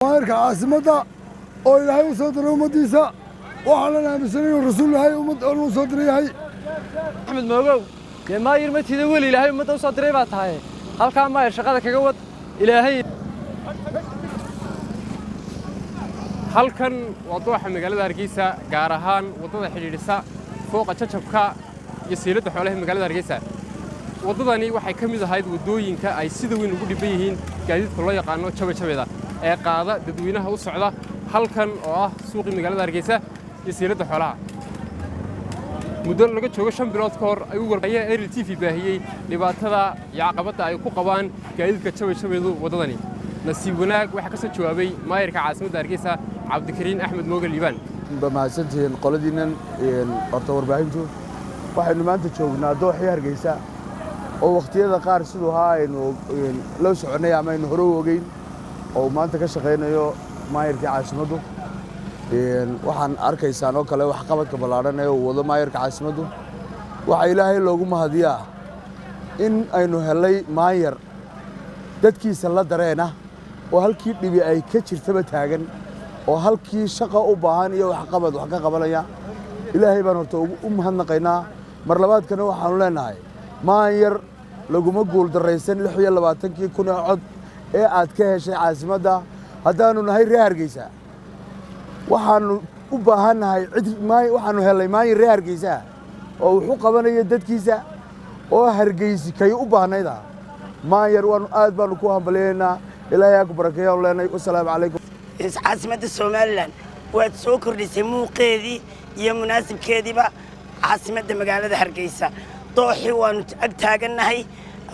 maayarka caasimada oo ilaahay u soo diray ummadiisa waxaan aaminsanay inuu rasuul yahay ummad oo uu soo diray Axmed Moogow dee maayir ma tiida weli ilaahay ummadda u soo diray baa tahay halka maayir shaqada kaga wad ilaahay halkan wadada magaalada Hargeysa gaar ahaan wadada xidhiidhisa fooqa jajabka iyo siirada xoolaha magaalada Hargeysa wadadani waxay ka mid ahayd wadooyinka ay sida weyn ugu dhiban yihiin gaadiidka loo yaqaan jabajabeeda ee qaada dadweynaha u socda halkan oo ah suuqii magaalada Hargeysa iyo siirada xoolaha muddo laga joogo 5 bilood ka hor ay u warqayeen RTV baahiyay dhibaatada iyo caqabada ay ku qabaan gaadiidka jabajabeedu wadadani nasiib wanaag waxa ka soo jawaabay maayirka caasimada Hargeysa Cabdikariin Axmed Moogal Liibaan bamaasantiin qoladiinan horta warbaahintu waxaynu maanta joognaa dooxii Hargeysa oo waqtiyada qaar sidoo aynu loo soconay ama aynu hore u ogeyn oo maanta ka shaqeynayo maayirka caasimadu waxaan arkaysaan oo kale wax qabadka balaaran ee uu wado maayirka caasimadu waxa ilaahay loogu mahadiyaa in aynu helay maayir dadkiisa la dareena oo halkii dhibi ay ka jirtaba taagan oo halkii shaqo u baahan iyo wax qabad wax ka qabanaya ilaahay baan horta u mahadnaqaynaa mar labaadkana waxaanu leenahay maayir laguma guul dareysan 26 kun cod ee aad ka heshay caasimada haddaanu nahay reer Hargeysa waxaanu u baahanahay waxaanu helay maayir reer Hargeysa oo wuxuu qabanayo dadkiisa oo Hargeysa kay u baahnayda maayir waan aad baan ku hambalyeynaa ilaahay ku barakeeyo leenay assalaamu calaykum caasimada Soomaaliland waad soo kordhisay muuqeedii iyo munaasibkeediiba caasimada magaalada Hargeysa dooxii waanu ag taaganahay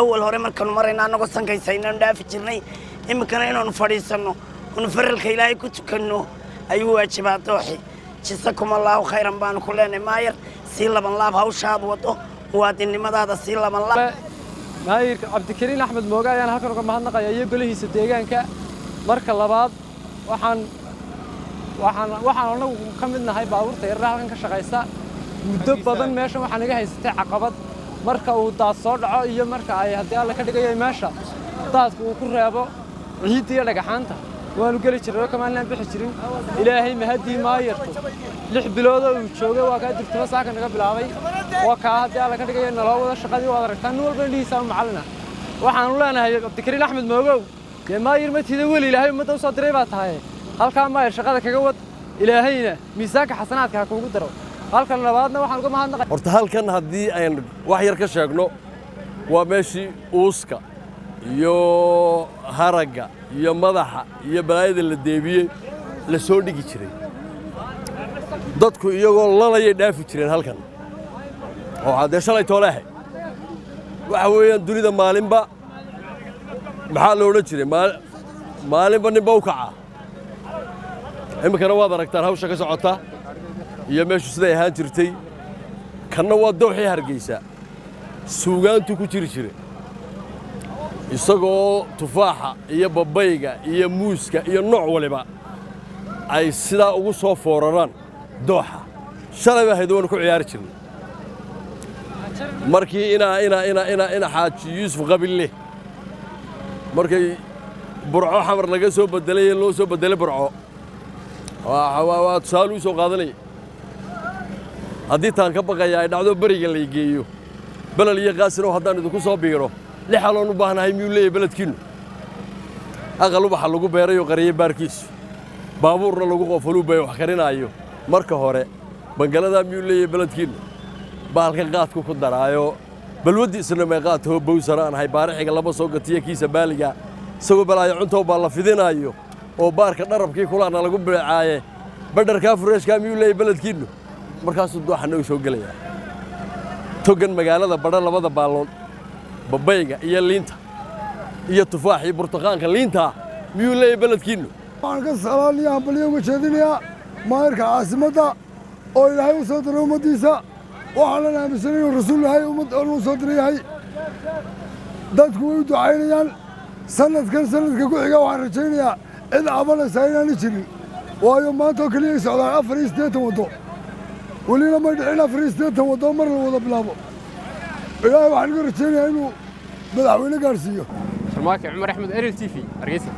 awal hore markaan marayna anagu sankaysaynaa dhaafi jirnay imikana inaanu fadhiisano oo faralka ilaahay ku tukano ayuu waajibaa dooxii jisakumullahu khayran baan ku leenay maayir si laban laab hawshaad wado waadinimadaada si laban laab maayirka Cabdikariin Axmed Moogal ayaan halkan uga mahadnaqayaa iyo golihiisa deegaanka marka labaad waxaan anagu ka mid nahay baabuurta yar halkan ka shaqeysa muddo badan meeshan waxaan naga haystay caqabad marka uu daad soo dhaco iyo marka ay hadii alla ka dhigayo meesha daadku uu ku reebo ciid iyo dhagaxaanta waanu gali jiray kamaanaan bixi jirin ilaahay mahadii maayirku 6 bilood oo uu joogay waa ka dirtimo saaka naga bilaabay waa ka hadii alla ka dhigayo naloo wada shaqadii wada aragtaan walba liisa macallina waxaan u leenahay Cabdikariin Axmed Moogow dee maayir ma tiida weli ilaahay ummadda u soo diray baa tahay halka maayir shaqada kaga wad ilaahayna miisaanka xasanaadka ha kugu daro halkan labaadna waxaan uga mahadnaqay horta halkan haddii aan wax yar ka sheegno waa meeshii uuska iyo haragga iyo madaxa iyo balaayada la deebiyey la soo dhigi jiray dadku iyagoo lanayay dhaafi jireen halkan oo haddee shalay tooleehay waxa weeyaan dunida maalinba maxaa la odhan jiray maalinba ninba u kacaa iminkana waad aragtaan hawsha ka socota iyo meeshu siday ahaan jirtay kanna waa dooxii Hargeysa suugaantu ku jiri jiray isagoo tufaaxa iyo babayga iyo muuska iyo nooc waliba ay sidaa ugu soo fooraraan dooxa shalay baa haydoon ku ciyaari jirnay markii ina xaaji Yuusuf Qabille markay burco xamar laga soo bedelay loo soo bedelay burco waa saalu soo qaadanay haddii taan ka baqaya ay dhacdo bariga la geeyo balal iyo qaasino haddaan idinku soo biiro lixaloon u baahnahay miyuu leeyahay baladkiinu aqal waxa lagu beerayo qariye baarkiisu baabuurna lagu qofolu bay wax karinaayo marka hore bangalada miyuu leeyahay baladkiinu baalka qaadku ku daraayo balwadi isna ma qaato bowsaraan hay baarixiga laba soo gatiya kiisa baaliga isagoo balaayo cunto baa la fidinaayo oo baarka dharabkii kulaana lagu beecaaye badharka fureeshka miyuu leeyahay baladkiinu markaasuu dooxana soo galaya togan magaalada badha labada baalood babayga iyo liinta iyo tufaax iyo burtuqaanka liinta miyuu leeyahay baladkiinu waxaan ka salaanayaa baliyo uga jeedinayaa maayirka caasimada oo ilaahay u soo diray ummadiisa waxaan aaminsanay inuu rasuul yahay ummad oo uu soo diray dadku way u ducaynayaan sanadka ku xiga waxaan rajaynayaa cid cabanaysa inaan jirin waayo maanta oo kaliya socdaan 4 wado ولينا ما يدعينا فريستة ودمر ولا بلابو إلهي واحد يقول رجعني إنه بدعوينا قارسيو شرماك عمر أحمد RTV Hargeysa